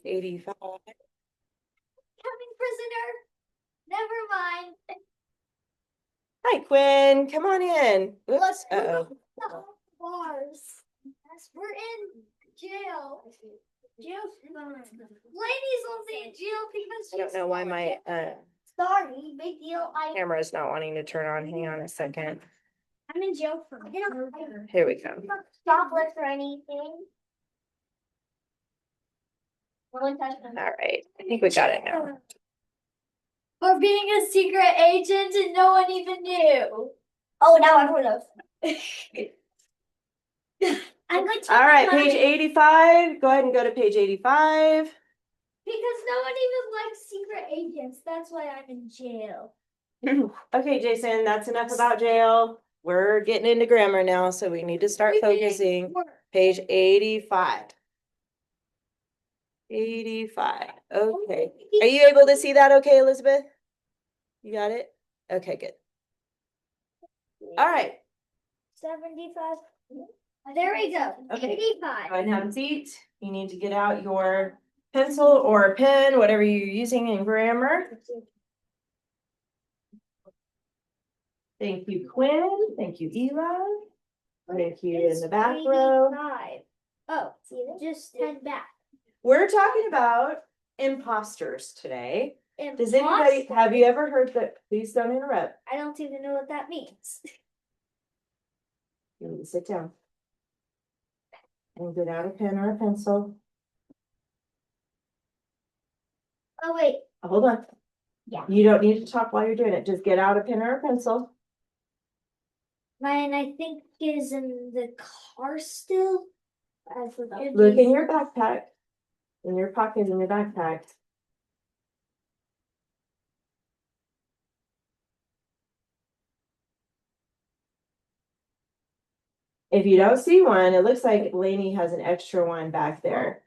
85. Coming, prisoner. Never mind. Hi, Quinn. Come on in. Oops. Look, Uh-oh. the bars. Yes, we're in jail. Jail's fun. Lady's only in jail because I don't know why my sorry, big deal. camera is not wanting to turn on. Hang on a second. I'm in jail for Here we go. shoplift or anything. All right. I think we got it now. For being a secret agent and no one even knew. Oh, now everyone knows. I'm going to All right, page 85. Go ahead and go to page 85. Because no one even likes secret agents. That's why I'm in jail. Okay, Jason, that's enough about jail. We're getting into grammar now, so we need to start focusing. Page 85. 85. Okay. Are you able to see that okay, Elizabeth? You got it? Okay, good. All right. 75. There we go. Okay. 85. Go ahead and have a seat. You need to get out your pencil or a pen, whatever you're using in grammar. Thank you, Quinn. Thank you, Eli. Thank you in the back row. 85. Oh, see, just head back. We're talking about imposters today. Does Imposter? anybody, have you ever heard that? Please don't interrupt. I don't even know what that means. You need to sit down. And get out a pen or a pencil. Oh, wait. Hold on. Yeah. You don't need to talk while you're doing it. Just get out a pen or a pencil. Mine, I think, is in the car still. I forgot. Look in your backpack. In your pocket in your backpack. If you don't see one, it looks like Lainey has an extra one back there.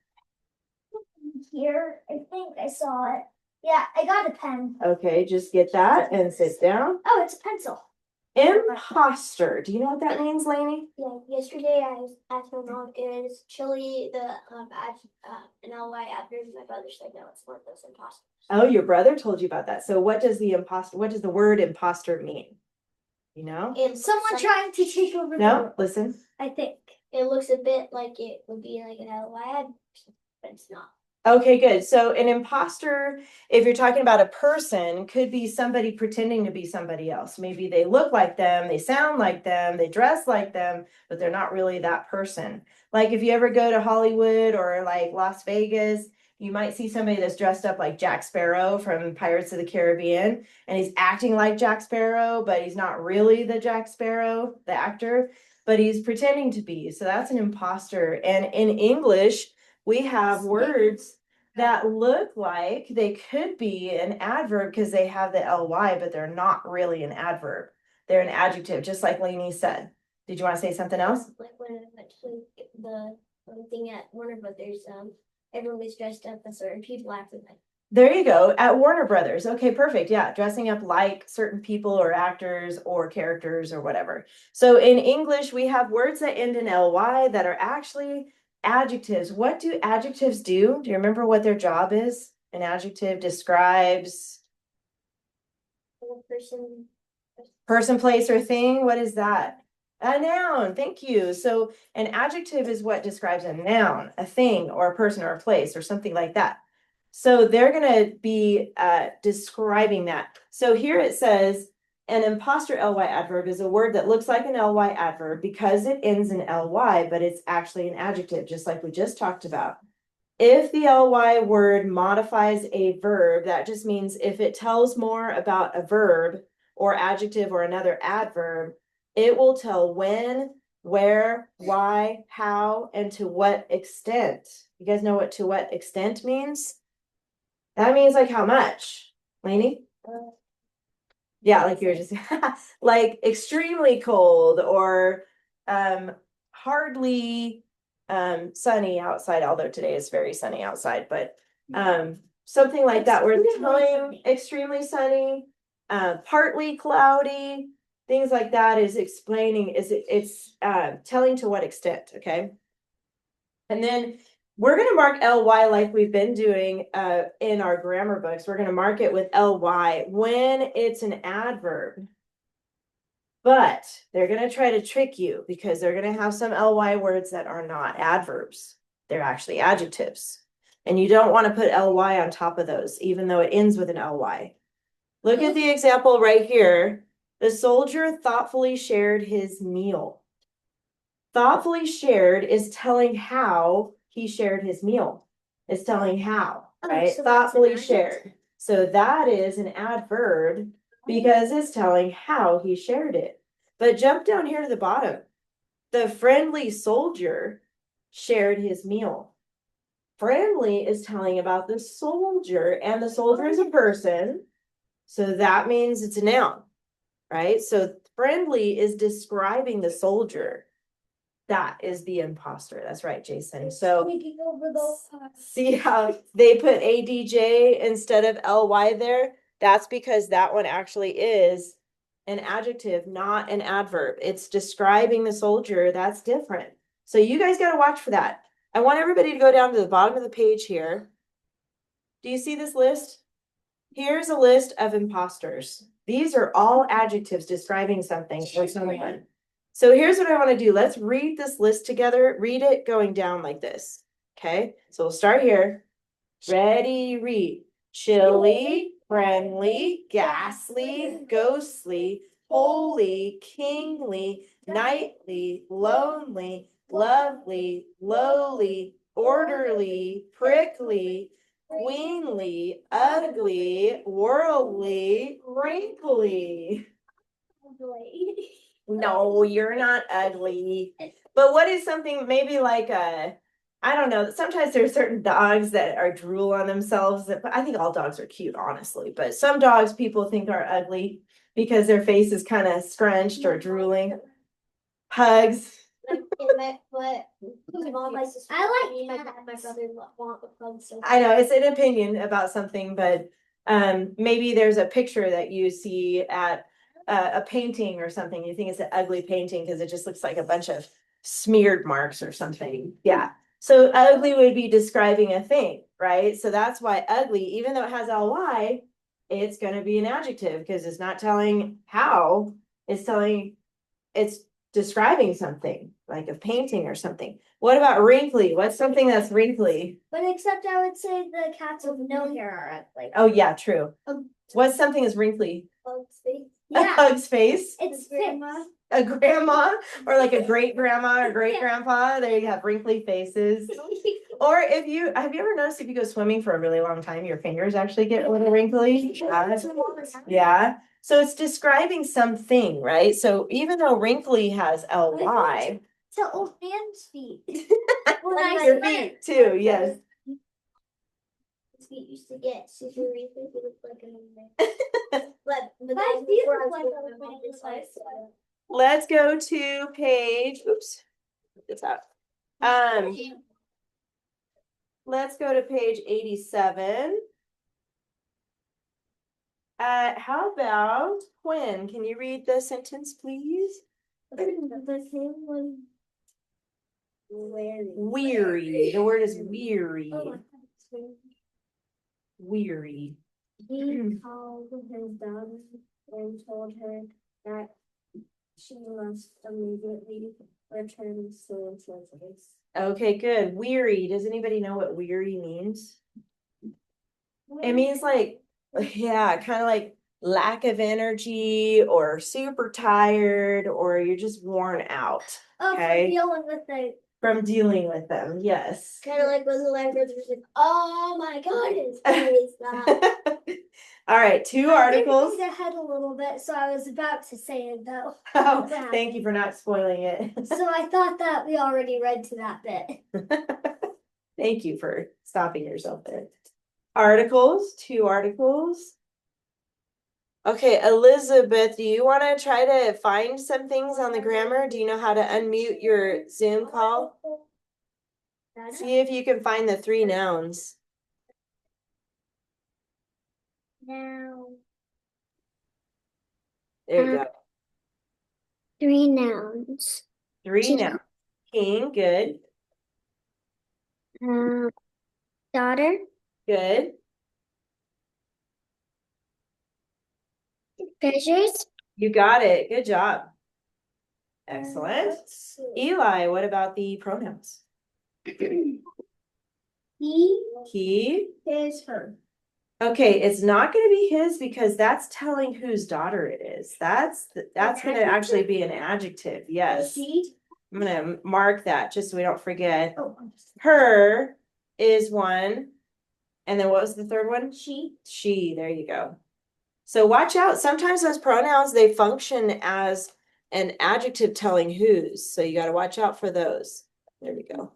Here, I think I saw it. Yeah, I got a pen. Okay, just get that and sit down. Oh, it's a pencil. Imposter. Do you know what that means, Lainey? Yeah, yesterday I asked my mom, is chili an LY adverb? My brother said no, it's one of those imposters. Oh, your brother told you about that. So what does the word imposter mean? You know? Someone trying to take over the world. Listen. I think. It looks a bit like it would be like an LY adverb, but it's not. Okay, good. So an imposter, if you're talking about a person, could be somebody pretending to be somebody else. Maybe they look like them, they sound like them, they dress like them, but they're not really that person. Like if you ever go to Hollywood or like Las Vegas, you might see somebody that's dressed up like Jack Sparrow from Pirates of the Caribbean, and he's acting like Jack Sparrow, but he's not really the Jack Sparrow, the actor, but he's pretending to be. So that's an imposter. And in English, we have words that look like they could be an adverb because they have the ly, but they're not really an adverb. They're an adjective, just like Lainey said. Did you want to say something else? Like when I went to the thing at Warner Brothers, everyone was dressed up as certain people acting like. There you go, at Warner Brothers. Okay, perfect. Yeah, dressing up like certain people or actors or characters or whatever. So in English, we have words that end in ly that are actually adjectives. What do adjectives do? Do you remember what their job is? An adjective describes person, place, or thing. What is that? A noun. Thank you. So an adjective is what describes a noun, a thing, or a person, or a place, or something like that. So they're going to be describing that. So here it says an imposter ly adverb is a word that looks like an ly adverb because it ends in ly, but it's actually an adjective, just like we just talked about. If the ly word modifies a verb, that just means if it tells more about a verb or adjective or another adverb, it will tell when, where, why, how, and to what extent. You guys know what to what extent means? That means like how much, Lainey? Yeah, like you were just like extremely cold or hardly sunny outside, although today is very sunny outside, but something like that. We're telling extremely sunny, partly cloudy, things like that is explaining, it's telling to what extent, okay? And then We're going to mark ly like we've been doing in our grammar books. We're going to mark it with ly when it's an adverb. But they're going to try to trick you because they're going to have some ly words that are not adverbs. They're actually adjectives. And you don't want to put ly on top of those, even though it ends with an ly. Look at the example right here. The soldier thoughtfully shared his meal. Thoughtfully shared is telling how he shared his meal. It's telling how, right? So Thoughtfully shared. So that is an adverb because it's telling how he shared it. But jump down here to the bottom. The friendly soldier shared his meal. Friendly is telling about the soldier, and the soldier is a person. So that means it's a noun, right? So friendly is describing the soldier. That is the imposter. That's right, Jason. So see how they put ADJ instead of LY there? That's because that one actually is an adjective, not an adverb. It's describing the soldier. That's different. So you guys got to watch for that. I want everybody to go down to the bottom of the page here. Do you see this list? Here's a list of imposters. These are all adjectives describing something or someone. So here's what I want to do. Let's read this list together. Read it going down like this. Okay, so we'll start here. Ready, read. Chilly, friendly, ghastly, ghostly, holy, kingly, nightly, lonely, lovely, lowly, orderly, prickly, queenly, ugly, worldly, wrinkly. No, you're not ugly. But what is something maybe like I don't know. Sometimes there's certain dogs that are drool on themselves. But I think all dogs are cute, honestly. But some dogs people think are ugly because their face is kind of scrunched or drooling. Pugs. I know it's an opinion about something, but maybe there's a picture that you see at a painting or something. You think it's an ugly painting because it just looks like a bunch of smeared marks or something. Yeah. So ugly would be describing a thing, right? So that's why ugly, even though it has ly, it's going to be an adjective because it's not telling how, it's describing something like a painting or something. What about wrinkly? What's something that's wrinkly? But except I would say the cats with no hair are ugly. Oh yeah, true. What's something that's wrinkly? Bug's face. A pug's face? It's grandma. A grandma or like a great grandma or great grandpa. There you have wrinkly faces. Or if you have you ever noticed if you go swimming for a really long time, your fingers actually get a little wrinkly? Yeah. So it's describing something, right? So even though wrinkly has ly, It's an old man's feet. your feet too, yes. His feet used to get super wrinkly. He looked like an old man. But my feet look like a man. Let's go to page, oops, it's out. Let's go to page 87. How about Quinn? Can you read the sentence, please? The thing was weary. The word is weary. Weary. He called his daughter and told her that she must immediately return to senses. Okay, good. Weary. Does anybody know what weary means? It means like, yeah, kind of like lack of energy or super tired or you're just worn out. Oh, okay? From dealing From dealing with it. with them, yes. Kind of like when the library was like, oh my goodness, what is that? All right, two articles. I ahead a little bit, so I was about to say it though. Oh, thank you for not spoiling it. So I thought that we already read to that bit. Thank you for stopping yourself there. Articles, two articles. Okay, Elizabeth, do you want to try to find some things on the grammar? Do you know how to unmute your Zoom call? See if you can find the three nouns. Now. There you go. 3 nouns. Three nouns. King, good. Daughter. Good. Treasures. You got it. Good job. Excellent. Let's see. Eli, what about the pronouns? He. His, her. Okay, it's not going to be his because that's telling whose daughter it is. That's going to actually be an adjective. Yes. She. I'm going to mark that just so we don't forget. Oh, Her is one. And then what was the third one? she. She. There you go. So watch out. Sometimes those pronouns, they function as an adjective telling whose. So you got to watch out for those. There we go.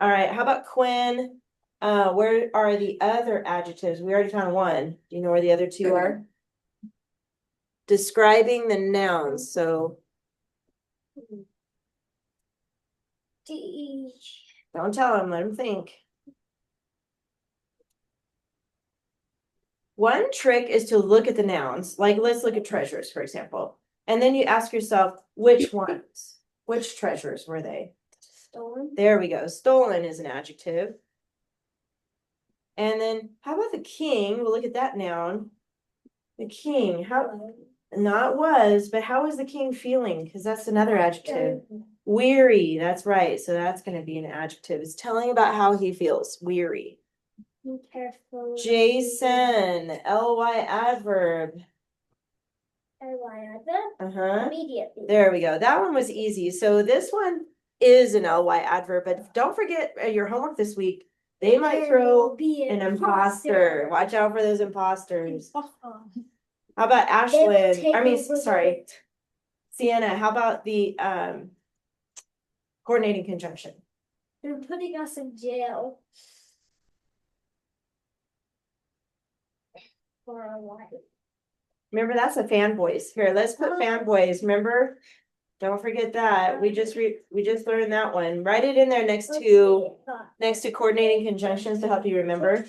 All right. How about Quinn? Where are the other adjectives? We already found one. Do you know where the other two are? Describing the nouns. So D. don't tell them. Let them think. One trick is to look at the nouns. Like let's look at treasures, for example. And then you ask yourself, which ones? Which treasures were they? Stolen. There we go. Stolen is an adjective. And then how about the king? We'll look at that noun. The king, how not was, but how is the king feeling? Because that's another adjective. Weary, that's right. So that's going to be an adjective. It's telling about how he feels. Weary. Be careful. Jason, ly adverb. Ly adverb. Uh-huh. Immediately. There we go. That one was easy. So this one is an ly adverb, but don't forget your homework this week. They might throw an imposter. Watch out for those imposters. How about Ashlyn? I mean, sorry, Sienna. How about the coordinating conjunction? They're putting us in jail for a while. Remember, that's a fan voice. Here, let's put fan voice. Remember, don't forget that. We just learned that one. Write it in there next to coordinating conjunctions to help you remember.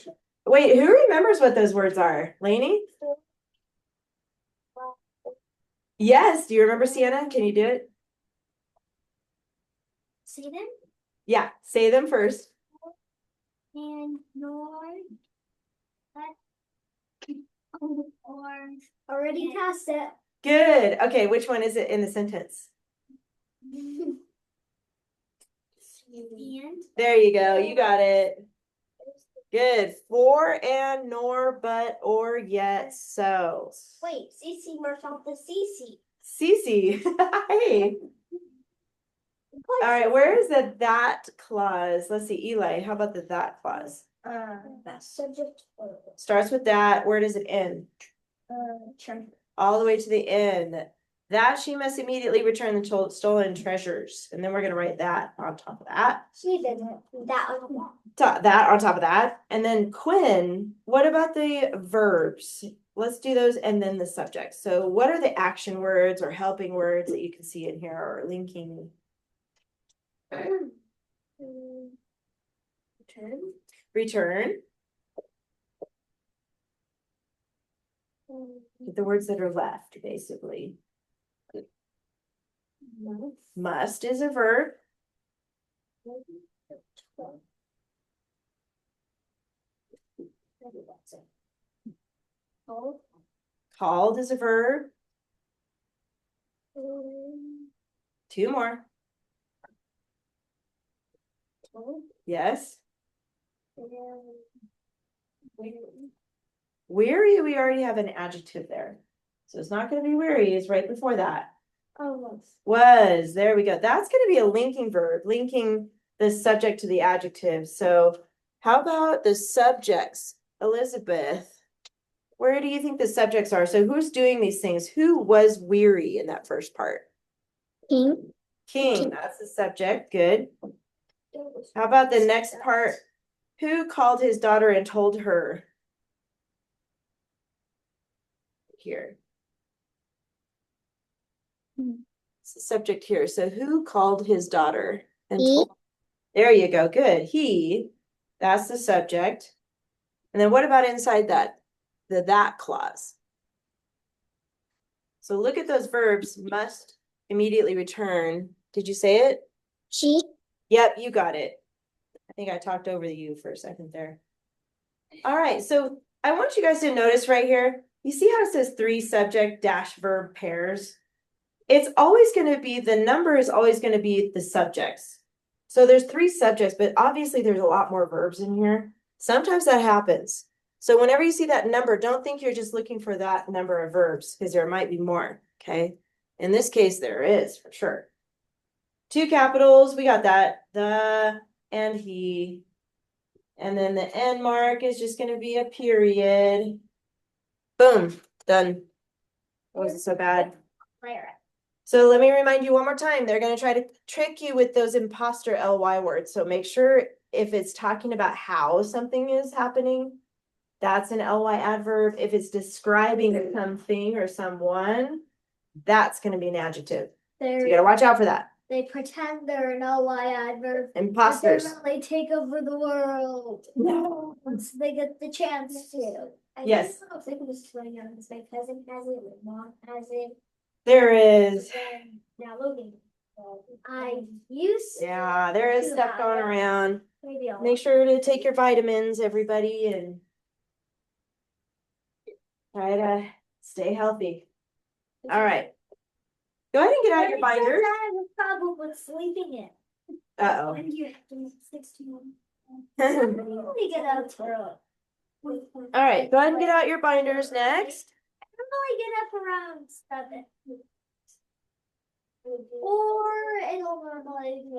Wait, who remembers what those words are? Lainey? Yes. Do you remember, Sienna? Can you do it? See them? Yeah. Say them first. And nor. Or already passed it. Good. Okay. Which one is it in the sentence? And There you go. You got it. Good. For and nor, but, or, yet, so. wait, Cece marked off the Cece. Cece. Hey. All right. Where is the that clause? Let's see. Eli, how about the that clause? Subject. Starts with that. Where does it end? Treasure. All the way to the end. That she must immediately return the stolen treasures. And then we're going to write that on top of that. She didn't. That on That on top of that. And then Quinn, what about the verbs? Let's do those and then the subject. So what are the action words or helping words that you can see in here or linking? Return. Return. The words that are left, basically. Must is a verb. Called is a verb. Two more. Yes. Weary, we already have an adjective there. So it's not going to be weary, it's right before that. Oh, Was, there we go. That's going to be a linking verb, linking the subject to the adjective. So how about the subjects? Elizabeth, where do you think the subjects are? So who's doing these things? Who was weary in that first part? King. King, that's the subject. Good. How about the next part? Who called his daughter and told her? Here. It's the subject here. So who called his daughter and told? There you go. Good. He, that's the subject. And then what about inside that? The that clause. So look at those verbs. Must immediately return. Did you say it? She. Yep, you got it. think I talked over you for a second there. All right, so I want you guys to notice right here, you see how it says 3 subject dash verb pairs? It's always going to be, the number is always going to be the subjects. So there's 3 subjects, but obviously there's a lot more verbs in here. Sometimes that happens. So whenever you see that number, don't think you're just looking for that number of verbs, because there might be more, okay? In this case, there is, for sure. 2 capitals, we got that, the and he. And then the end mark is just going to be a period. Boom, done. It wasn't so bad. So let me remind you one more time, they're going to try to trick you with those imposter ly words. So make sure if it's talking about how something is happening, that's an ly adverb. If it's describing something or someone, that's going to be an adjective. So you got to watch out for that. They pretend they're an ly adverb. Imposters. They take over the world. No. Once they get the chance to. Yes. I think it was 20 on this. My cousin has it, my mom has it. There is. Now loading. I used. Yeah, there is stuff going around. Maybe I'll Make sure to take your vitamins, everybody, and try to stay healthy. All right. Go ahead and get out your binders. I have a problem with sleeping in. Uh-oh. When you have to 16. Let me get out early. All right, go ahead and get out your binders next. I normally get up around 7. Or it'll normally be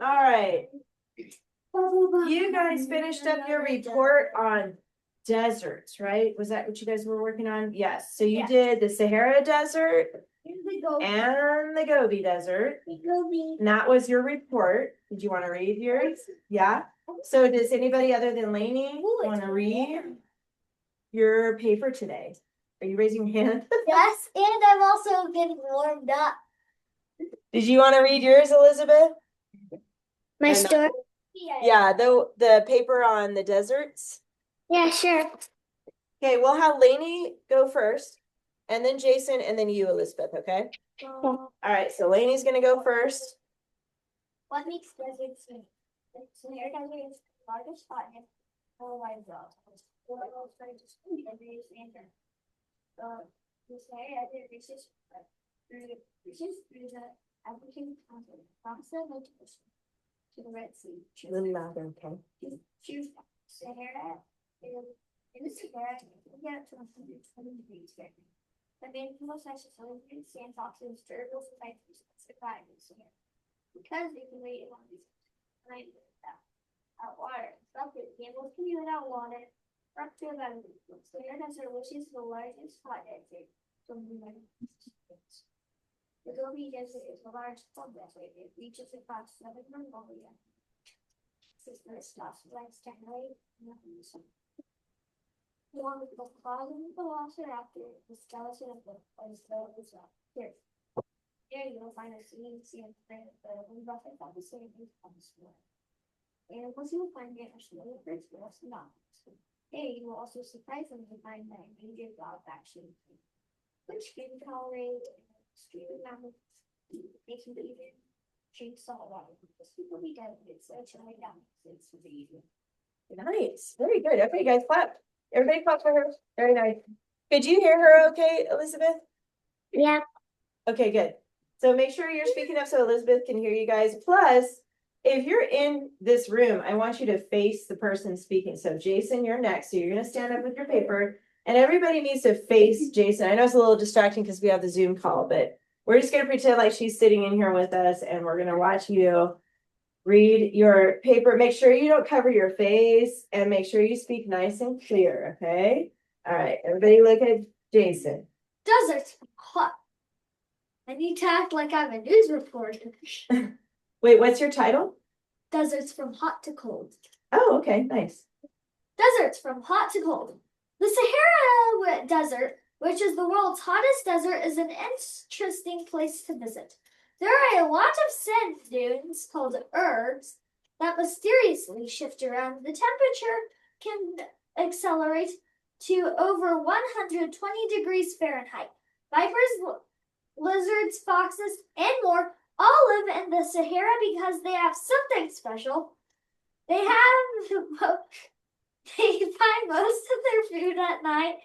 All right. You guys finished up your report on deserts, right? Was that what you guys were working on? Yes. So you did the Sahara Desert and the Gobi Desert. And that was your report. Did you want to read yours? Yeah. So does anybody other than Lainey want to read your paper today? Are you raising your hand? Yes, and I'm also getting warmed up. Did you want to read yours, Elizabeth? My story? Yeah, the paper on the deserts. Yeah, sure. Okay, we'll have Lainey go first, and then Jason, and then you, Elizabeth, okay? All right, so Lainey's gonna go first. What makes deserts unique? The Sahara Desert is the largest continent in the wide world. The Sahara Desert reaches through the African continent, across the Atlantic Ocean to the Red Sea. A little louder, okay? Choose Sahara. In the Sahara, you get up to 120 degrees Fahrenheit. The main most isolated sand foxes, turtles, and vipers survive in the Sahara because they can wait along these without water. Buffalo camels can be without water for up to about a week. The Sahara Desert, which is the largest hot desert from the United States. The Gobi Desert is a large cold desert. It reaches across southern Mongolia. Sister stops lights generally nothing. Along with the claws of the velociraptor, the skeleton of the is up here. Here you will find a sand plant, the buffet of the same on the floor. Animals you will find here are smaller birds, but also not. Here you will also surprisingly find that endangered dog action, which can tolerate extreme amounts making it even drink salt water because people be dead if it's chilling down. It's super easy. Nice, very good. Okay, guys, clap. Everybody clap for her. Very nice. Could you hear her okay, Elizabeth? Yeah. Okay, good. So make sure you're speaking up so Elizabeth can hear you guys. Plus, if you're in this room, I want you to face the person speaking. So Jason, you're next. So you're gonna stand up with your paper and everybody needs to face Jason. I know it's a little distracting because we have the Zoom call, but we're just gonna pretend like she's sitting in here with us and we're gonna watch you read your paper. Make sure you don't cover your face and make sure you speak nice and clear, okay? All right, everybody look at Jason. Deserts hot. I need to act like I'm a news reporter. Wait, what's your title? Deserts from hot to cold. Oh, okay, nice. Deserts from hot to cold. The Sahara Desert, which is the world's hottest desert, is an interesting place to visit. There are a lot of sand dunes called ergs that mysteriously shift around. The temperature can accelerate to over 120 degrees Fahrenheit. Vipers, lizards, foxes, and more all live in the Sahara because they have something special. They have they find most of their food at night.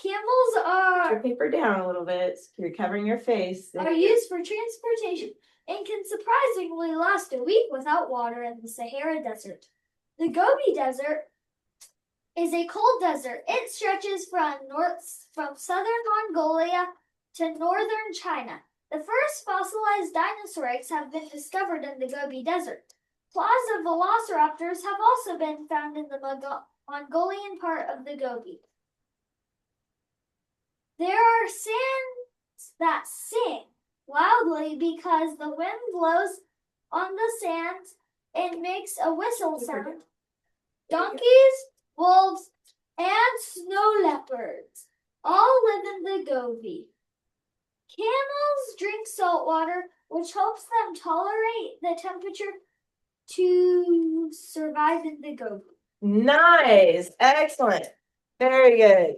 Camels Put are your paper down a little bit. You're covering your face. are used for transportation and can surprisingly last a week without water in the Sahara Desert. The Gobi Desert is a cold desert. It stretches from southern Mongolia to northern China. The first fossilized dinosaur eggs have been discovered in the Gobi Desert. Claws of velociraptors have also been found in the Mongolian part of the Gobi. There are sands that sing loudly because the wind blows on the sand and makes a whistle sound. Donkeys, wolves, and snow leopards all live in the Gobi. Camels drink salt water, which helps them tolerate the temperature to survive in the Gobi. Nice. Excellent. Very good.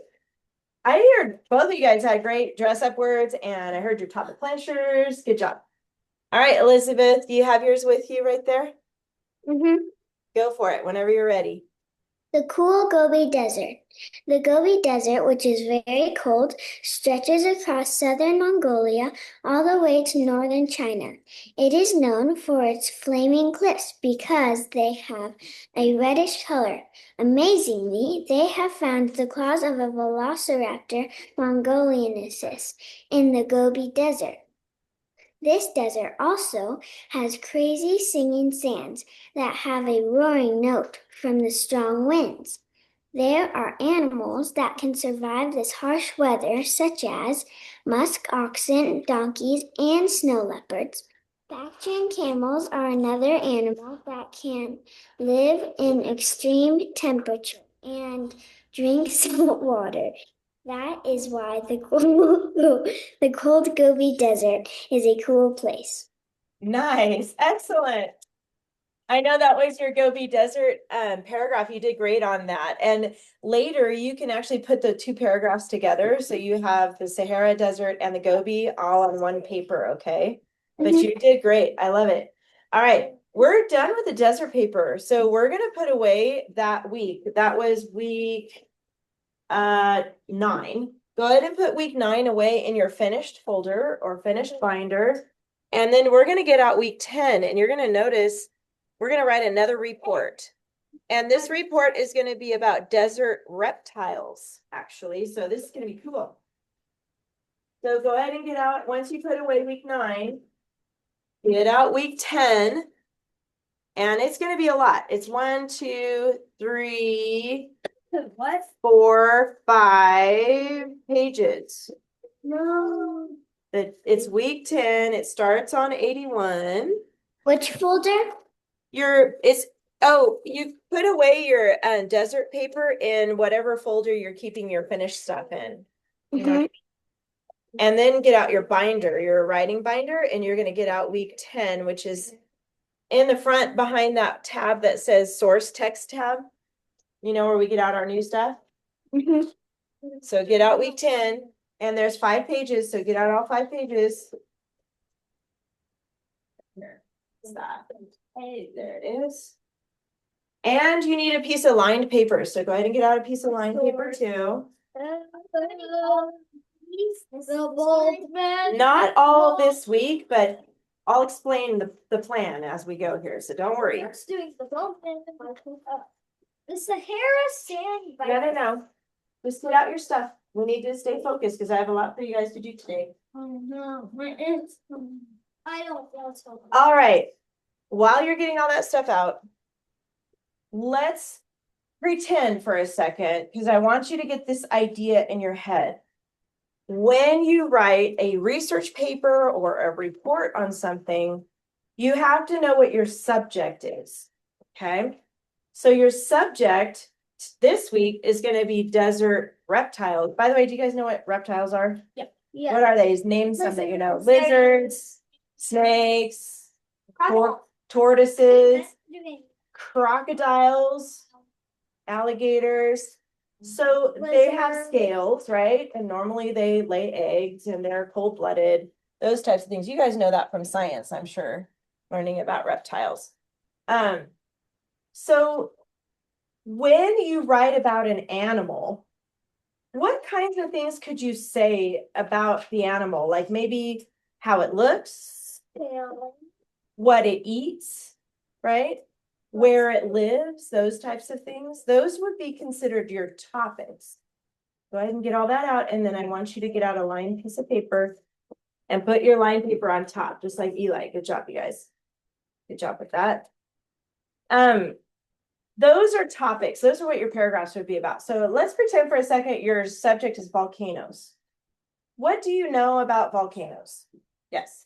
I heard both of you guys had great dress up words, and I heard your topic planchers. Good job. All right, Elizabeth, do you have yours with you right there? Go for it whenever you're ready. The cool Gobi Desert. The Gobi Desert, which is very cold, stretches across southern Mongolia all the way to northern China. It is known for its flaming cliffs because they have a reddish color. Amazingly, they have found the claws of a velociraptor mongoliensis in the Gobi Desert. This desert also has crazy singing sands that have a roaring note from the strong winds. There are animals that can survive this harsh weather, such as musk oxen, donkeys, and snow leopards. Bactrian camels are another animal that can live in extreme temperature and drink salt water. That is why the cold Gobi Desert is a cool place. Nice. Excellent. I know that was your Gobi Desert paragraph. You did great on that. And later you can actually put the two paragraphs together. So you have the Sahara Desert and the Gobi all on one paper, okay? But you did great. I love it. All right. We're done with the desert paper. So we're going to put away that week. That was week 9. Go ahead and put week 9 away in your finished folder or finished binder. And then we're going to get out week 10, and you're going to notice we're going to write another report. And this report is going to be about desert reptiles, actually. So this is going to be cool. So go ahead and get out, once you put away week 9, get out week 10. And it's going to be a lot. It's 1, 2, 3, What? 4, 5 pages. No. It's week 10. It starts on 81. Which folder? You put away your desert paper in whatever folder you're keeping your finished stuff in. You know? And then get out your binder, your writing binder, and you're going to get out week 10, which is in the front behind that tab that says source text tab. You know, where we get out our new stuff. So get out week 10, and there's 5 pages. So get out all 5 pages. There's that. Hey, there it is. And you need a piece of lined paper. So go ahead and get out a piece of lined paper too. Not all this week, but I'll explain the plan as we go here. So don't worry. The Sahara sand. No. Just get out your stuff. We need to stay focused because I have a lot for you guys to do today. Oh no, I don't feel so. All right. While you're getting all that stuff out, let's pretend for a second, because I want you to get this idea in your head. When you write a research paper or a report on something, you have to know what your subject is. Okay. So your subject this week is going to be desert reptiles. By the way, do you guys know what reptiles are? Yeah. What are they? Name some that you know. Lizards, snakes, tortoises, crocodiles, alligators. So they have scales, right? And normally they lay eggs and they're cold-blooded. those types of things. You guys know that from science, I'm sure, learning about reptiles. So when you write about an animal, what kinds of things could you say about the animal? Like maybe how it looks, what it eats, right? Where it lives, those types of things. Those would be considered your topics. Go ahead and get all that out, and then I want you to get out a lined piece of paper and put your lined paper on top, just like Eli. Good job, you guys. Good job with that. Those are topics. Those are what your paragraphs would be about. So let's pretend for a second your subject is volcanoes. What do you know about volcanoes? Yes.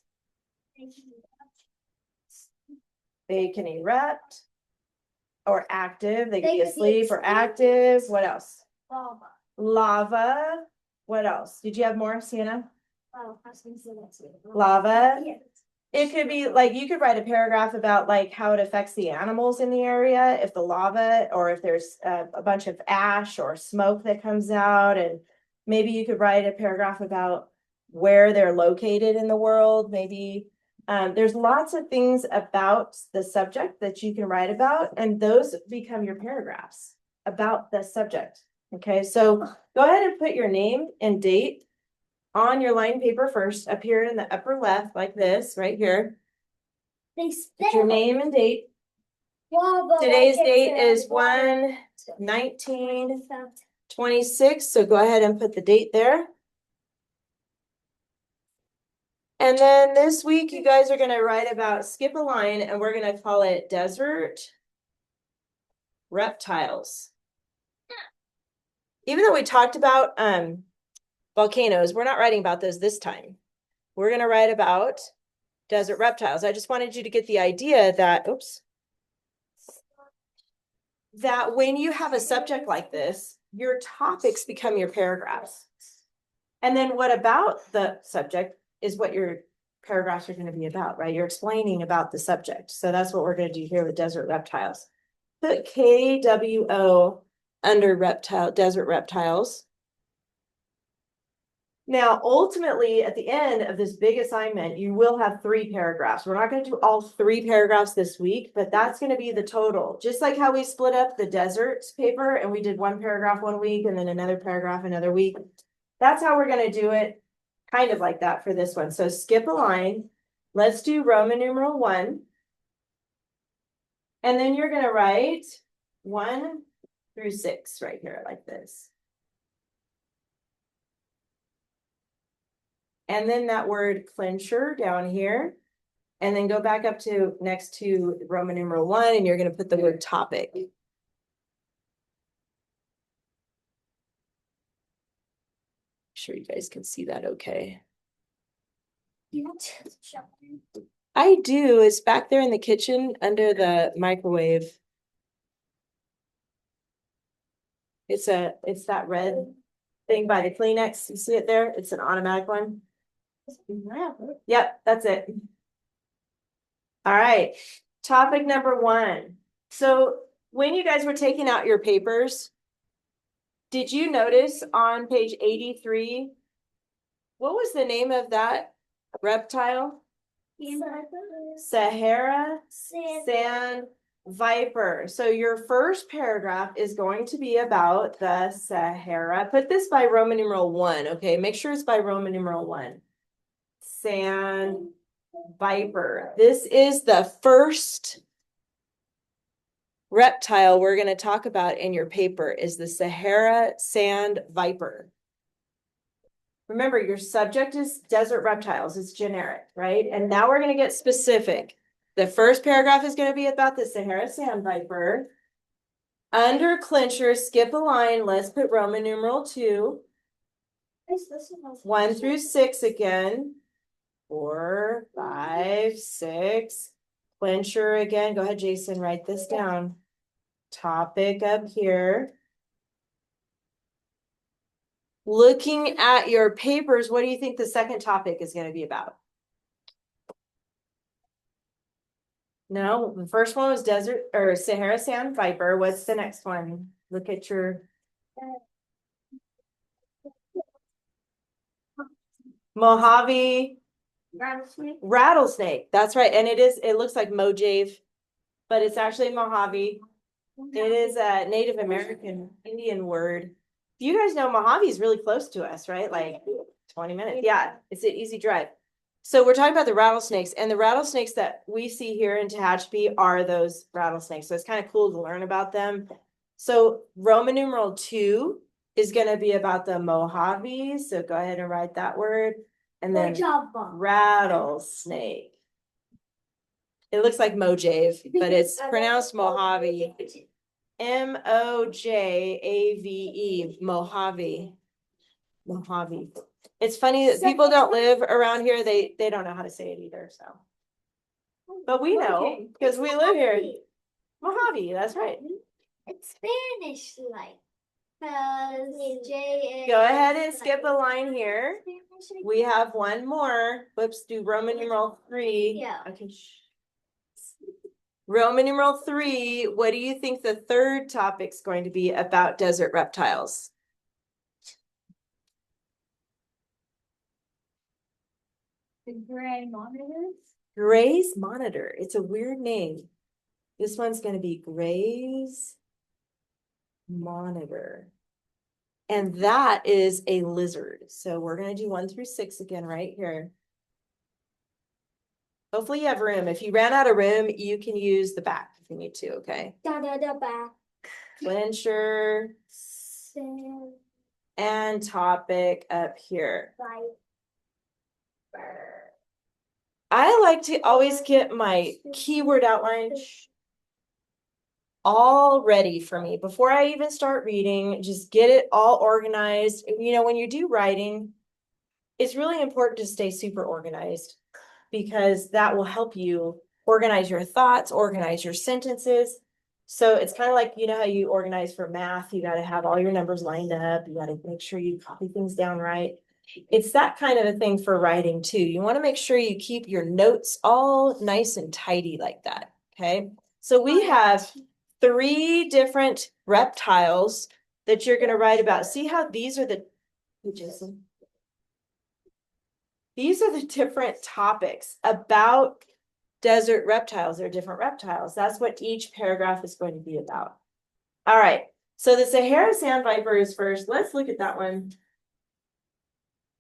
They can erupt or active. They can be asleep or active. What else? Lava. Lava. What else? Did you have more, Sienna? Oh, I was gonna say that too. Lava. Yes. It could be like, you could write a paragraph about like how it affects the animals in the area, if the lava, or if there's a bunch of ash or smoke that comes out. And maybe you could write a paragraph about where they're located in the world. Maybe there's lots of things about the subject that you can write about, and those become your paragraphs about the subject. Okay, so go ahead and put your name and date on your line paper first, up here in the upper left, like this, right here. They Put your name and date. Today's date is 1/19/26, so go ahead and put the date there. And then this week, you guys are gonna write about, skip a line, and we're gonna call it desert reptiles. Even though we talked about volcanoes, we're not writing about those this time. We're gonna write about desert reptiles. I just wanted you to get the idea that, oops, that when you have a subject like this, your topics become your paragraphs. And then what about the subject is what your paragraphs are going to be about, right? You're explaining about the subject. So that's what we're going to do here with desert reptiles. Put KWO under desert reptiles. Now, ultimately, at the end of this big assignment, you will have 3 paragraphs. We're not going to do all 3 paragraphs this week, but that's going to be the total. Just like how we split up the deserts paper and we did 1 paragraph one week and then another paragraph another week. That's how we're going to do it, kind of like that for this one. So skip a line. Let's do Roman numeral 1. And then you're going to write 1 through 6 right here like this. And then that word clincher down here. And then go back up to next to Roman numeral 1, and you're going to put the word topic. Make sure you guys can see that okay. I do. It's back there in the kitchen under the microwave. It's that red thing by the Kleenex. You see it there? It's an automatic one. Yep, that's it. All right, topic number 1. So when you guys were taking out your papers, did you notice on page 83, what was the name of that reptile? Sahara sand viper. So your first paragraph is going to be about the Sahara. Put this by Roman numeral 1, okay? Make sure it's by Roman numeral 1. Sand viper. This is the first reptile we're going to talk about in your paper, is the Sahara sand viper. Remember, your subject is desert reptiles. It's generic, right? And now we're going to get specific. The first paragraph is going to be about the Sahara sand viper. Under clincher, skip a line. Let's put Roman numeral 2. 1 through 6 again. 4, 5, 6. Clincher again. Go ahead, Jason, write this down. Topic up here. Looking at your papers, what do you think the second topic is going to be about? No, the first one was desert or Sahara sand viper. What's the next one? Look at your Mojave Rattlesnake. Rattlesnake, that's right, and it looks like Mojave, but it's actually Mojave. It is a Native American Indian word. You guys know Mojave is really close to us, right? Like 20 minutes. Yeah, it's an easy drive. So we're talking about the rattlesnakes, and the rattlesnakes that we see here in Tehachapi are those rattlesnakes. So it's kind of cool to learn about them. So Roman numeral 2 is going to be about the Mojave. So go ahead and write that word. And then rattlesnake. It looks like Mojave, but it's pronounced Mojave. Mojave, Mojave. Mojave. It's funny that people don't live around here. They don't know how to say it either. So, but we know because we live here. Mojave, that's right. It's Spanish like. Cause J. Go ahead and skip a line here. We have one more. Whoops, do Roman numeral 3. Yeah. Okay. Roman numeral 3. What do you think the third topic's going to be about desert reptiles? The gray monitors. Gray's monitor. It's a weird name. This one's going to be Gray's monitor. And that is a lizard. So we're going to do 1 through 6 again right here. Hopefully you have room. If you ran out of room, you can use the back if you need to, okay? Back. Clincher and topic up here. I like to always get my keyword outline all ready for me before I even start reading. Just get it all organized. You know, when you do writing, it's really important to stay super organized because that will help you organize your thoughts, organize your sentences. So it's kind of like, you know, how you organize for math, you got to have all your numbers lined up. You got to make sure you copy things down right. It's that kind of a thing for writing too. You want to make sure you keep your notes all nice and tidy like that. Okay. So we have 3 different reptiles that you're going to write about. See how these are these are the different topics about desert reptiles. They're different reptiles. That's what each paragraph is going to be about. All right. So the Sahara sand viper is first. Let's look at that one.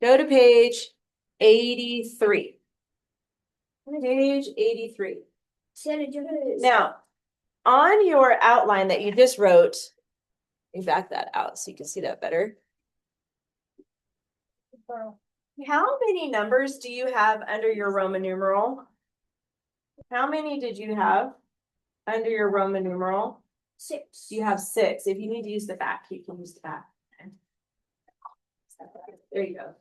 Go to page 83. Page 83. Now, on your outline that you just wrote, let me back that out so you can see that better. How many numbers do you have under your Roman numeral? How many did you have under your Roman numeral? 6. You have 6. If you need to use the back, you can use the back. There you go.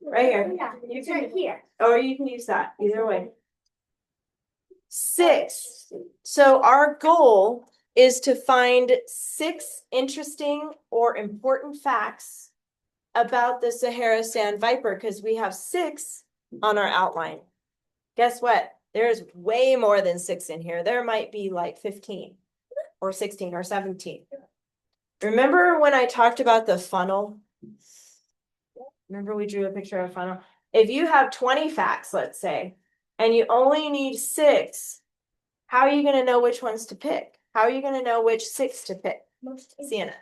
Right here. Yeah, it's right here. Or you can use that, either way. 6. So our goal is to find 6 interesting or important facts about the Sahara sand viper because we have 6 on our outline. Guess what? There's way more than 6 in here. There might be like 15 or 16 or 17. Remember when I talked about the funnel? Remember we drew a picture of a funnel? If you have 20 facts, let's say, and you only need 6, how are you going to know which ones to pick? How are you going to know which 6 to pick? Sienna.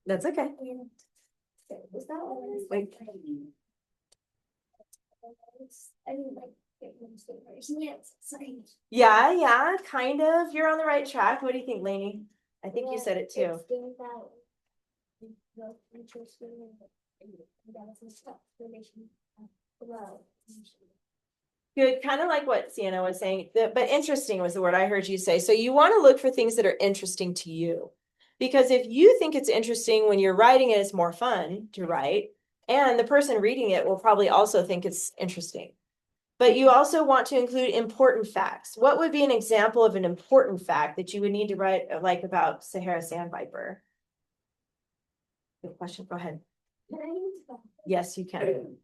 That's okay. Wait. Yeah, kind of. You're on the right track. What do you think, Lainey? I think you said it too. Good, kind of like what Sienna was saying, but interesting was the word I heard you say. So you want to look for things that are interesting to you. Because if you think it's interesting when you're writing it, it's more fun to write. And the person reading it will probably also think it's interesting. But you also want to include important facts. What would be an example of an important fact that you would need to write like about Sahara sand viper? Good question, go ahead. Yes, you can.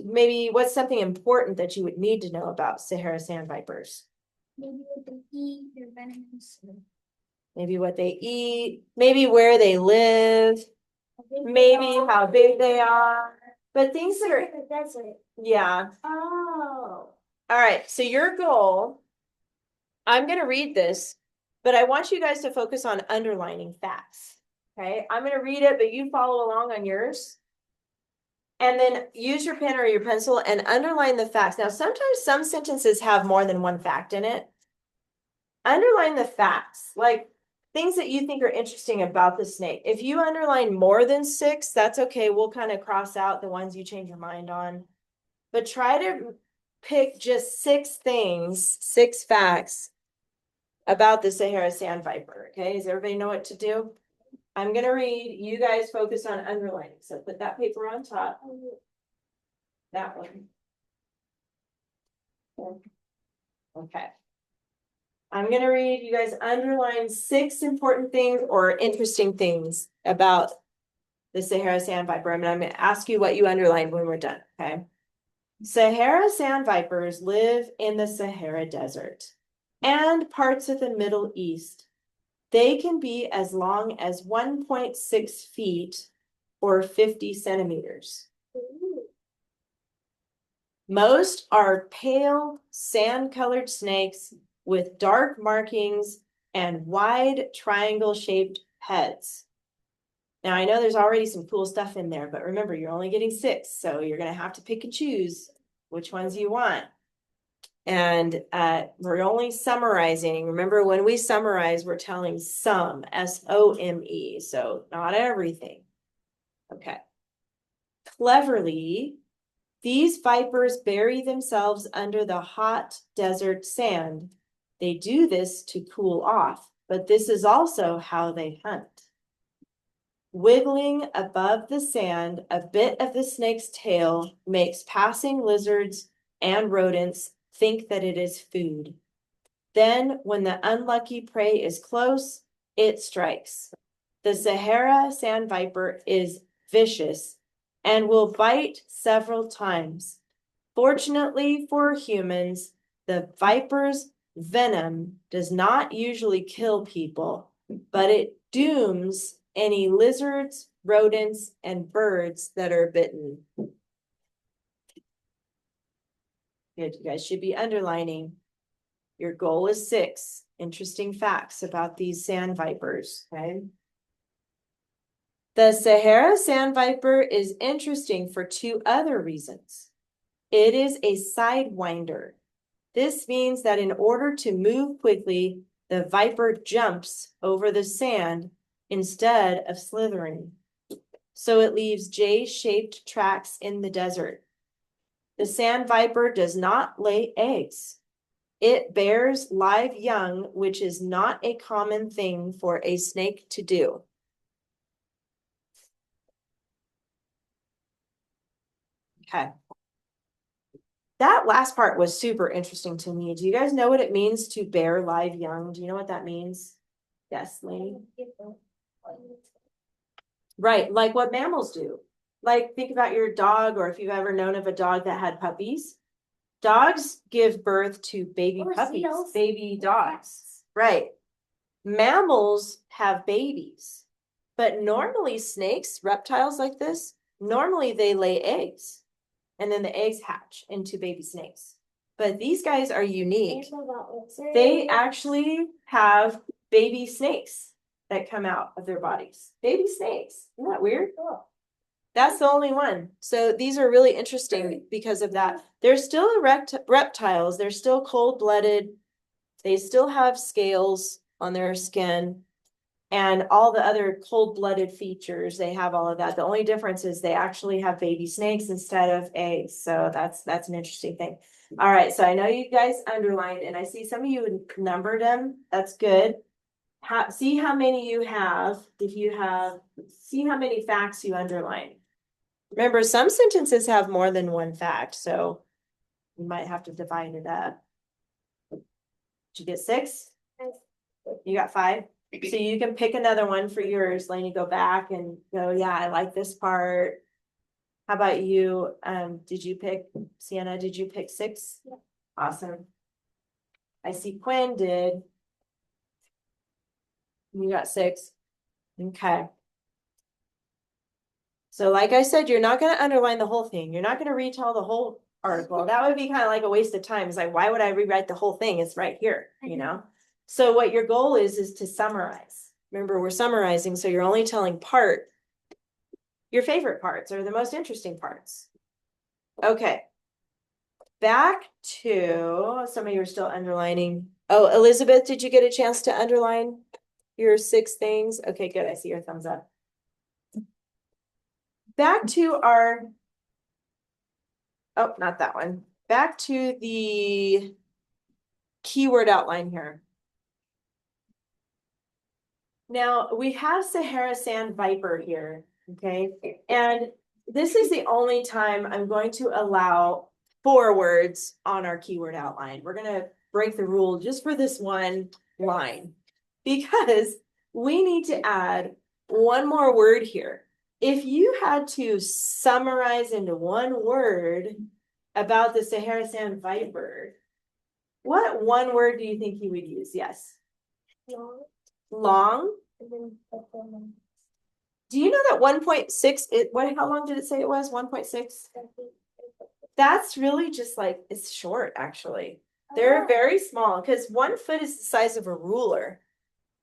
Maybe what's something important that you would need to know about Sahara sand vipers? Maybe with the heat, they're venomous. maybe what they eat, maybe where they live, maybe how big they are, but things that are, The desert. yeah. Oh. All right, so your goal, I'm gonna read this, but I want you guys to focus on underlining facts. Okay, I'm gonna read it, but you follow along on yours. And then use your pen or your pencil and underline the facts. Now, sometimes some sentences have more than one fact in it. Underline the facts, like things that you think are interesting about the snake. If you underline more than 6, that's okay. We'll kind of cross out the ones you change your mind on. But try to pick just 6 things, 6 facts about the Sahara sand viper. Okay, does everybody know what to do? I'm gonna read, you guys focus on underlining. So put that paper on top. That one. Okay. I'm gonna read, you guys underline 6 important things or interesting things about the Sahara sand viper. I'm gonna ask you what you underlined when we're done, okay? Sahara sand vipers live in the Sahara Desert and parts of the Middle East. They can be as long as 1.6 feet or 50 centimeters. Most are pale, sand-colored snakes with dark markings and wide triangle-shaped heads. Now, I know there's already some cool stuff in there, but remember, you're only getting 6, so you're going to have to pick and choose which ones you want. And we're only summarizing. Remember, when we summarize, we're telling some, S-O-M-E, so not everything. Okay. Cleverly, these vipers bury themselves under the hot desert sand. They do this to cool off, but this is also how they hunt. Wiggling above the sand, a bit of the snake's tail makes passing lizards and rodents think that it is food. Then, when the unlucky prey is close, it strikes. The Sahara sand viper is vicious and will bite several times. Fortunately for humans, the viper's venom does not usually kill people, but it dooms any lizards, rodents, and birds that are bitten. Good, you guys should be underlining. Your goal is 6 interesting facts about these sand vipers, okay? The Sahara sand viper is interesting for 2 other reasons. It is a sidewinder. This means that in order to move quickly, the viper jumps over the sand instead of slithering. So it leaves J-shaped tracks in the desert. The sand viper does not lay eggs. It bears live young, which is not a common thing for a snake to do. Okay. That last part was super interesting to me. Do you guys know what it means to bear live young? Do you know what that means? Yes, Lainey? Right, like what mammals do. Like think about your dog, or if you've ever known of a dog that had puppies. Dogs give birth to baby puppies, seals. baby dogs. Right. Mammals have babies, but normally snakes, reptiles like this, normally they lay eggs and then the eggs hatch into baby snakes. But these guys are unique. They actually have baby snakes that come out of their bodies. Baby snakes. Isn't that weird? That's the only one. So these are really interesting because of that. They're still reptiles. They're still cold-blooded. They still have scales on their skin and all the other cold-blooded features. They have all of that. The only difference is they actually have baby snakes instead of eggs. So that's an interesting thing. All right. So I know you guys underlined, and I see some of you numbered them. That's good. See how many you have. If you have, see how many facts you underline. Remember, some sentences have more than one fact, so you might have to divide it up. Did you get 6? You got 5? So you can pick another one for yours, Lainey. Go back and go, yeah, I like this part. How about you? Did you pick, Sienna, did you pick 6? Yeah. Awesome. I see Quinn did. You got 6. Okay. So like I said, you're not going to underline the whole thing. You're not going to retell the whole article. That would be kind of like a waste of time. It's like, why would I rewrite the whole thing? It's right here, you know? So what your goal is to summarize. Remember, we're summarizing, so you're only telling your favorite parts or the most interesting parts. Okay. Back to, some of you are still underlining. Oh, Elizabeth, did you get a chance to underline your 6 things? Okay, good. I see your thumbs up. Back to our, oh, not that one. Back to the keyword outline here. Now we have Sahara sand viper here, okay? And this is the only time I'm going to allow 4 words on our keyword outline. We're going to break the rule just for this one line because we need to add one more word here. If you had to summarize into one word about the Sahara sand viper, what one word do you think you would use? Yes. Long. Do you know that 1.6, how long did it say it was? 1.6? That's really just like, it's short actually. They're very small because 1 foot is the size of a ruler,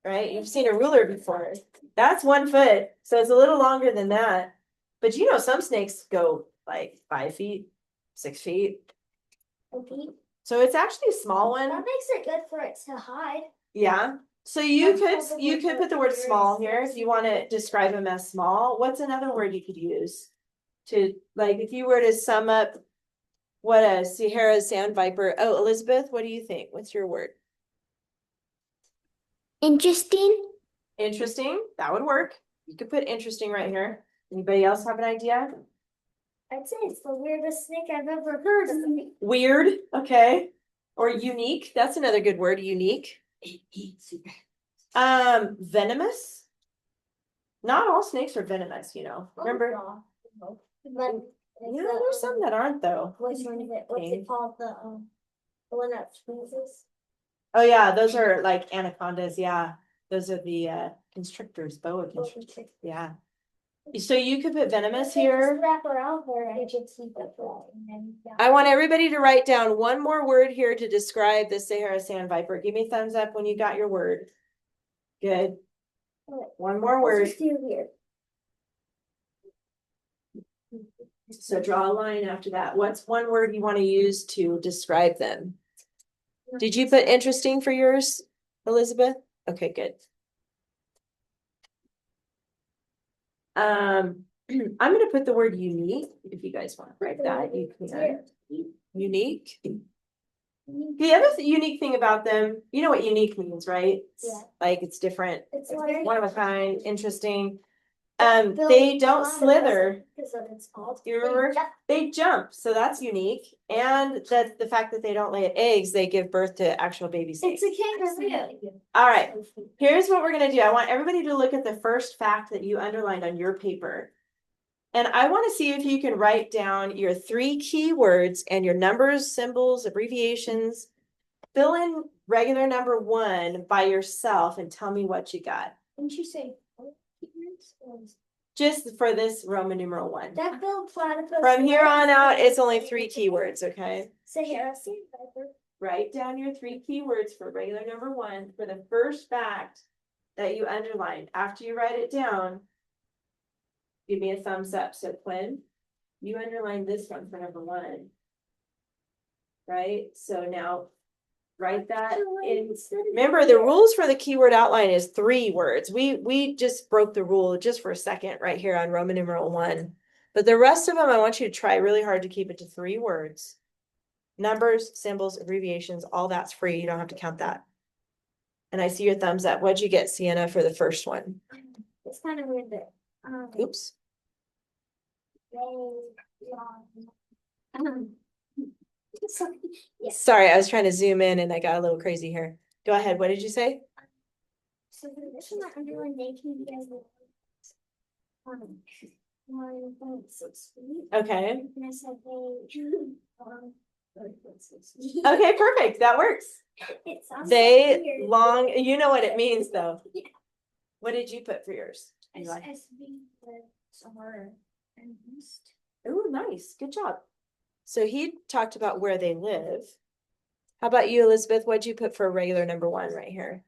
right? You've seen a ruler before. That's 1 foot. So it's a little longer than that. But you know, some snakes go like 5 feet, 6 feet. So it's actually a small one. That makes it good for it to hide. Yeah. So you could put the word small here if you want to describe them as small. What's another word you could use to, like, if you were to sum up what a Sahara sand viper? Oh, Elizabeth, what do you think? What's your word? Interesting. Interesting. That would work. You could put interesting right here. Anybody else have an idea? I'd say it's the weirdest snake I've ever heard of. Weird. Okay. Or unique. That's another good word. Unique. Venomous. Not all snakes are venomous, you know. Remember? But Yeah, there's some that aren't though. what's it called? The one that freezes? Oh yeah, those are like anacondas. Yeah, those are the constrictors, boa constrictors. Yeah. So you could put venomous here. Wrap around her and just keep it flat. I want everybody to write down one more word here to describe the Sahara sand viper. Give me a thumbs up when you got your word. Good. One more word. Just do weird. So draw a line after that. What's one word you want to use to describe them? Did you put interesting for yours, Elizabeth? Okay, good. I'm gonna put the word unique, if you guys want to write that, you can. Unique. The other unique thing about them, you know what unique means, right? Yeah. Like it's different, It's like one of a kind, interesting. They don't slither. You remember? They jump, so that's unique. And that the fact that they don't lay eggs, they give birth to actual baby snakes. It's a kangaroo. All right, here's what we're gonna do. I want everybody to look at the first fact that you underlined on your paper. And I want to see if you can write down your 3 keywords and your numbers, symbols, abbreviations. Fill in regular number 1 by yourself and tell me what you got. Didn't you say Just for this Roman numeral 1. that build platypus? From here on out, it's only 3 keywords, okay? Sahara sand viper. Write down your 3 keywords for regular number 1 for the first fact that you underlined. After you write it down, give me a thumbs up. So Quinn, you underlined this one for number 1. Right? So now write that in. Remember, the rules for the keyword outline is 3 words. We just broke the rule just for a second right here on Roman numeral 1. But the rest of them, I want you to try really hard to keep it to 3 words. Numbers, symbols, abbreviations, all that's free. You don't have to count that. And I see your thumbs up. What'd you get, Sienna, for the first one? It's kind of weird that. Oops. Sorry, I was trying to zoom in and I got a little crazy here. Go ahead. What did you say? So the mission that underlying they can be as 1.6 feet. Okay. And I said Okay, perfect. That works. It sounds They so weird. long, you know what it means though. What did you put for yours? Eli? SSB with summer and east. Oh, nice. Good job. So he talked about where they live. How about you, Elizabeth? What'd you put for regular number one right here?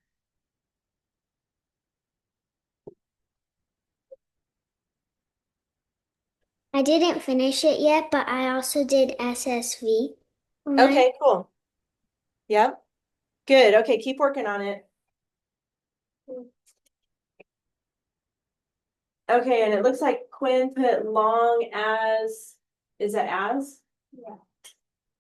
I didn't finish it yet, but I also did SSV. Okay, cool. Yep. Good. Okay, keep working on it. Okay, and it looks like Quinn put long as, is that as? Yeah.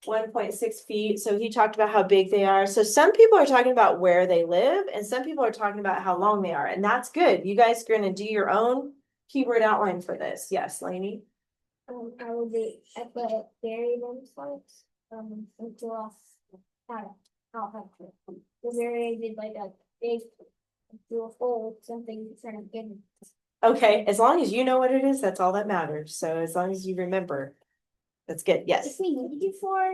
1.6 feet. So he talked about how big they are. So some people are talking about where they live, and some people are talking about how long they are. And that's good. You guys are going to do your own keyword outline for this. Yes, Lainey. I will be at the very end parts, until I'll have to. The very did like a big, do a fold, something kind of good. Okay, as long as you know what it is, that's all that matters. So as long as you remember, that's good. Yes. If we need you for,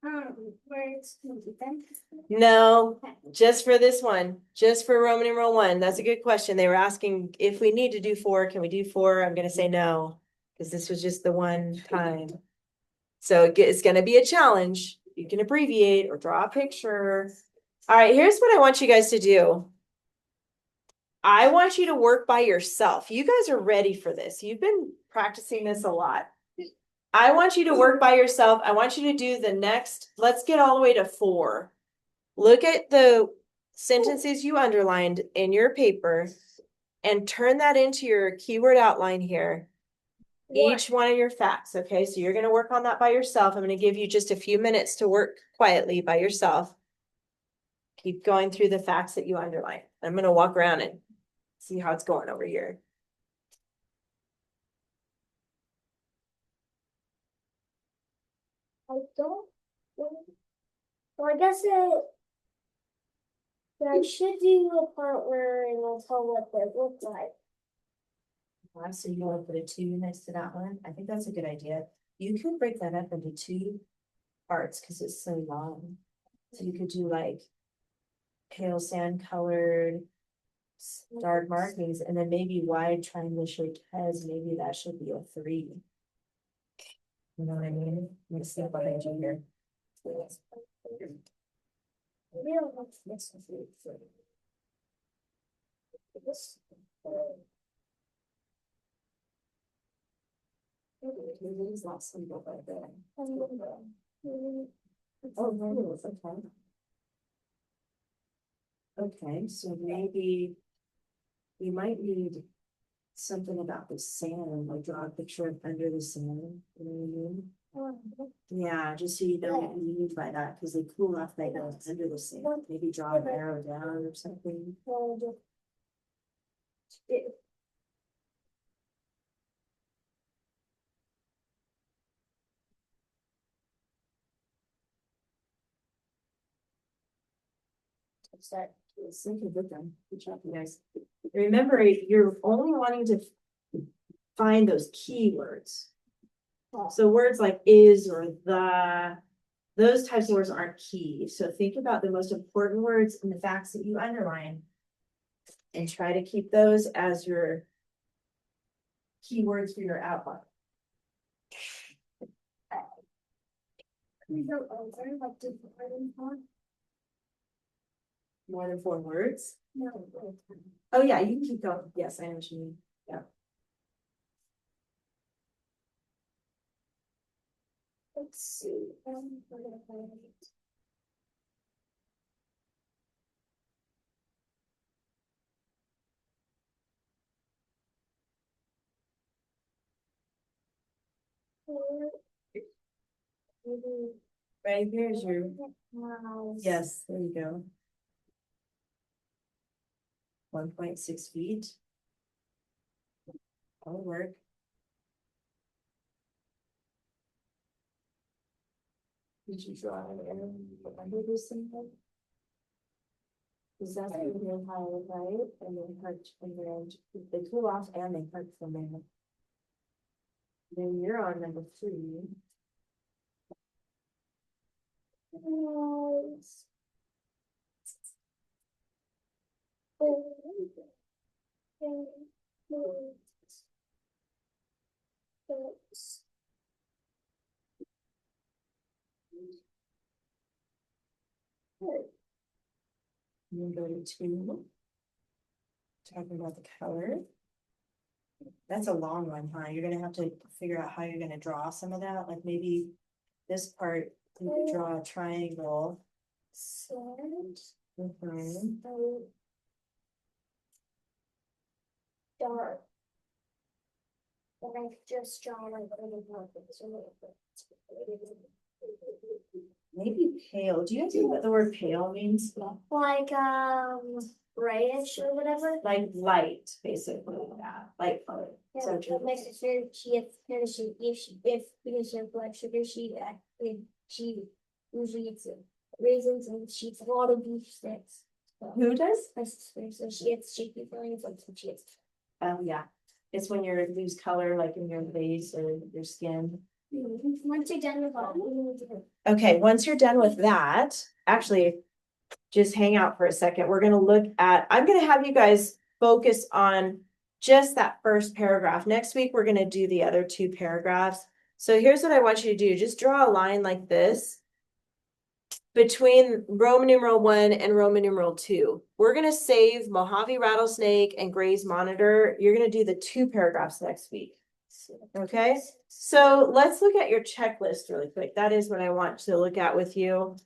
words, then. No, just for this one, just for Roman numeral 1. That's a good question. They were asking if we need to do 4, can we do 4? I'm going to say no, because this was just the one time. So it's going to be a challenge. You can abbreviate or draw a picture. All right, here's what I want you guys to do. I want you to work by yourself. You guys are ready for this. You've been practicing this a lot. I want you to work by yourself. I want you to do the next, let's get all the way to 4. Look at the sentences you underlined in your paper and turn that into your keyword outline here. Each one of your facts, okay? So you're going to work on that by yourself. I'm going to give you just a few minutes to work quietly by yourself. Keep going through the facts that you underlined. I'm going to walk around and see how it's going over here. I don't. Well, I guess I should do a part where it will tell what they look like. So you want to put a 2 next to that one? I think that's a good idea. You could break that up into 2 parts because it's so long. So you could do like pale sand colored, dark markings, and then maybe wide triangle shaped heads. Maybe that should be a 3. You know what I mean? Let me see if I can do here. It's not simple right there. Oh, no, it's okay. Okay, so maybe we might need something about the sand, like draw a picture of under the sand. You know what I mean? Yeah, just so you know what you mean by that, because they cool off by the under the sand. Maybe draw an arrow down or something. Start thinking with them. Good job, you guys. Remember, you're only wanting to find those keywords. So words like is or the, those types of words aren't key. So think about the most important words and the facts that you underline and try to keep those as your keywords for your outline. More than 4 words? No. Oh yeah, you can keep going. Yes, I know what you mean. Yeah. Let's see. Right here's your, yes, there you go. 1.6 feet. That'll work. Did you draw an arrow under this symbol? Because that's really high, right? And then hurt, and then they cool off and they hurt from there. Then you're on number 3. And then go to two. Talking about the color. That's a long one, huh? You're gonna have to figure out how you're gonna draw some of that, like maybe this part, you could draw a triangle. Mhm. Dark. And I just draw like a little more. Maybe pale. Do you guys know what the word pale means? Like, grayish or whatever. Like light, basically, yeah, light color. Yeah, So that makes it very, because she has black sugar, she usually eats raisins and she eats a lot of beef sticks. who does? My sister, so she gets shaky feelings like some she gets. Yeah, it's when you lose color, like in your face or your skin. Once you're done with all. Okay, once you're done with that, actually, just hang out for a second. We're gonna look at, I'm gonna have you guys focus on just that first paragraph. Next week, we're gonna do the other two paragraphs. So here's what I want you to do. Just draw a line like this between Roman numeral 1 and Roman numeral 2. We're gonna save Mojave Rattlesnake and Gray's Monitor. You're gonna do the two paragraphs next week. Okay, so let's look at your checklist really quick. That is what I want to look at with you.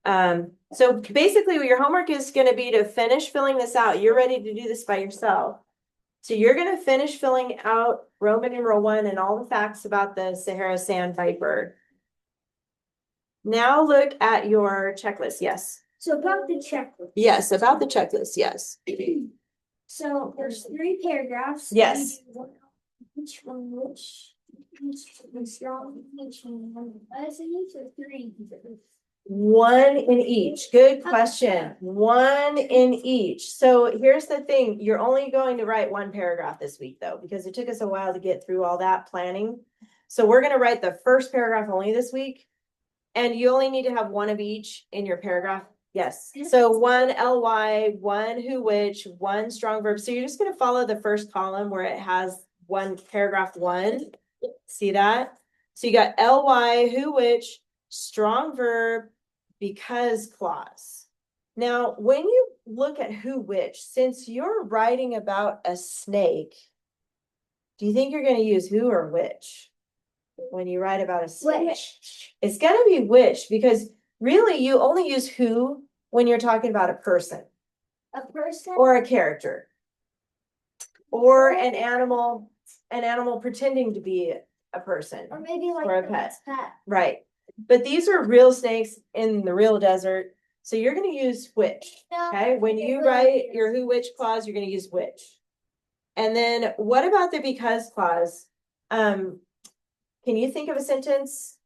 So basically your homework is going to be to finish filling this out. You're ready to do this by yourself. So you're going to finish filling out Roman numeral 1 and all the facts about the Sahara sand viper. Now look at your checklist. Yes. So about the checklist. Yes, about the checklist. Yes. So there's 3 paragraphs. Yes. Which one, which strong, which one? I say each or 3. One in each. Good question. One in each. So here's the thing. You're only going to write one paragraph this week though, because it took us a while to get through all that planning. So we're going to write the first paragraph only this week. And you only need to have one of each in your paragraph. Yes. So 1 LY, 1 who, which, 1 strong verb. So you're just going to follow the first column where it has one paragraph 1. See that? So you got LY, who, which, strong verb, because clause. Now, when you look at who, which, since you're writing about a snake, do you think you're going to use who or which when you write about a snake? Which. It's going to be which, because really you only use who when you're talking about a person. A person? Or a character. Or an animal pretending to be a person. Or maybe like or a the pet. pet. Right. But these are real snakes in the real desert. So you're going to use which. Okay. When you write your who, which clause, you're going to use which. And then what about the because clause? Can you think of a sentence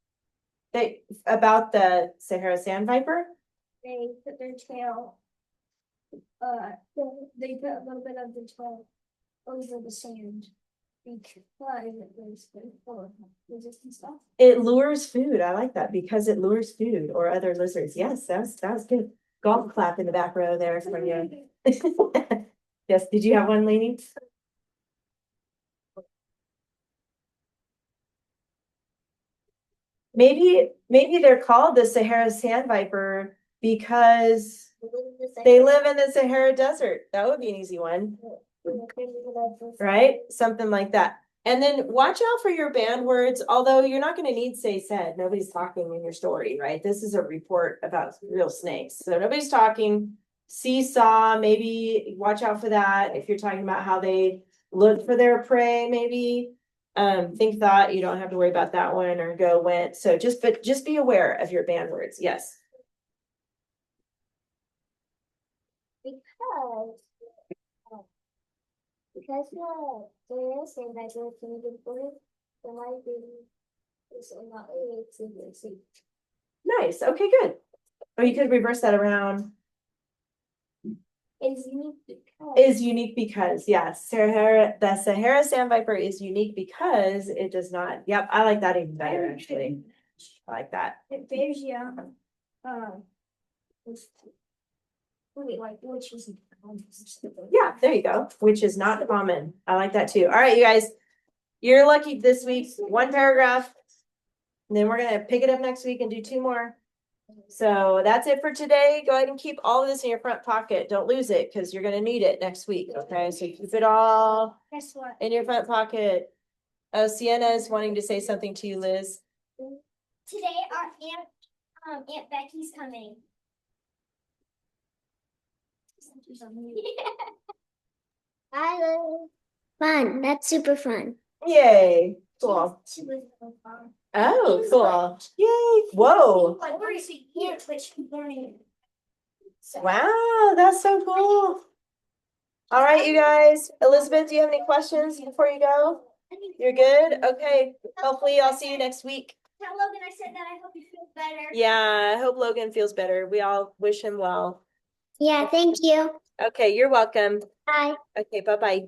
that about the Sahara sand viper? They put their tail, they put a little bit of the tail over the sand. Because it was good for resistant stuff. It lures food. I like that, because it lures food or other lizards. Yes, that was good. Golf clap in the back row there for you. Yes, did you have one, Lainey? Maybe they're called the Sahara sand viper because they live in the Sahara desert. That would be an easy one. Right? Something like that. And then watch out for your banned words, although you're not going to need say said. Nobody's talking in your story, right? This is a report about real snakes. So nobody's talking. Seesaw, maybe watch out for that. If you're talking about how they look for their prey, maybe. Think thought, you don't have to worry about that one, or go went. So just be aware of your banned words. Yes. Because there is a measure of Canadian food, there might be not a Nice. Okay, good. Or you could reverse that around. Is unique because. Is unique because, yes, the Sahara sand viper is unique because it does not. Yep, I like that even better, actually. I like that. It bears you, wait, like, which is Yeah, there you go, which is not common. I like that too. All right, you guys, you're lucky this week, one paragraph. And then we're gonna pick it up next week and do two more. So that's it for today. Go ahead and keep all of this in your front pocket. Don't lose it because you're gonna need it next week. Okay, so keep it all Guess what? in your front pocket. Oh, Sienna is wanting to say something to you, Liz. Today our Aunt Becky's coming. Bye, Lily. Fun. That's super fun. Yay, cool. She was so fun. Oh, cool. Yay, whoa. Like, where is she here? But she's learning. Wow, that's so cool. All right, you guys. Elizabeth, do you have any questions before you go? You're good? Okay. Hopefully I'll see you next week. Tell Logan I said that I hope he feels better. Yeah, I hope Logan feels better. We all wish him well. Yeah, thank you. Okay, you're welcome. Bye. Okay, bye-bye.